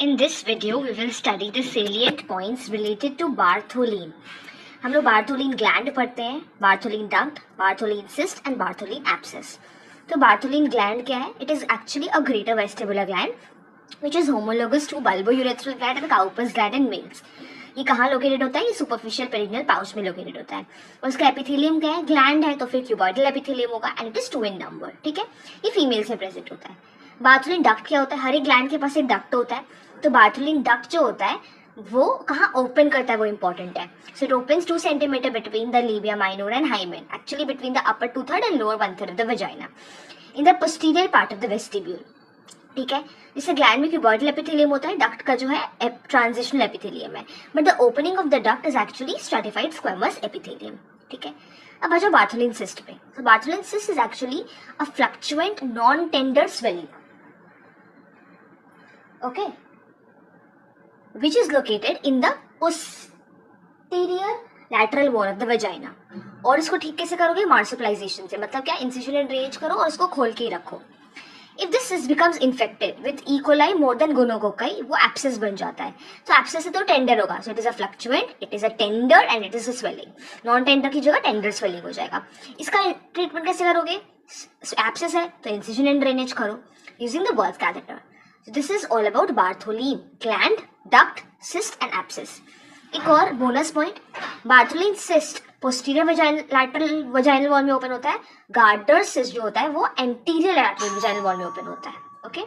In this video, we will study the salient points related to Bartholin. हम लोग Bartholin gland पढ़ते हैं, Bartholin duct, Bartholin cyst and Bartholin abscess. तो Bartholin gland क्या है? It is actually a greater vestibular gland which is homologous to bulbourethral gland and Cowper's gland in males. ये कहाँ located होता है? ये सुपरफिशियल पेरिनियल पाउच में located होता है. और उसका एपिथेलियम क्या है? ग्लैंड है तो फिर क्यूबॉइडल एपिथेलियम होगा and it is 2 in number. ठीक है, ये फीमेल्स में प्रेजेंट होता है. बार्थोलिन डक्ट क्या होता है? हर एक ग्लैंड के पास एक डक्ट होता है. तो बार्थोलिन डक्ट जो होता है वो कहाँ ओपन करता है वो इंपॉर्टेंट है. So it opens 2 centimeter between the labia minor and hymen, actually between the upper 2/3 and lower 1/3 of the vagina in the posterior part of the vestibule. ठीक है, जैसे ग्लैंड में क्यूबॉइडल एपिथेलियम होता है, डक्ट का जो है ट्रांजिशनल एपिथेलियम है, but the opening of the duct is actually stratified squamous epithelium. ठीक है, अब आ जाओ बार्थोलिन सिस्ट पे. तो Bartholin cyst is actually a fluctuant non tender swelling, okay, which is located in the posterior lateral wall of the vagina. और इसको ठीक कैसे करोगे? मार्सुपलाइजेशन से. मतलब क्या? इंसिजन एंड ड्रेनेज करो और इसको खोल के ही रखो. If this cyst becomes infected with E. coli more than gonococci, वो एब्सेस बन जाता है. तो एब्सेस है तो टेंडर होगा. So it is a fluctuant, it is a tender and it is a swelling. Non tender की जगह टेंडर स्वेलिंग हो जाएगा. इसका ट्रीटमेंट कैसे करोगे? एब्सेस है तो इंसिजन एंड ड्रेनेज करो using the birth catheter. So this is all about Bartholin gland, duct, cyst and abscess. एक और bonus point, Bartholin cyst posterior lateral vaginal wall में ओपन होता है. गार्डर सिस्ट जो होता है वो एंटीरियर लैटरल वजाइनल वॉल में ओपन होता है. ओके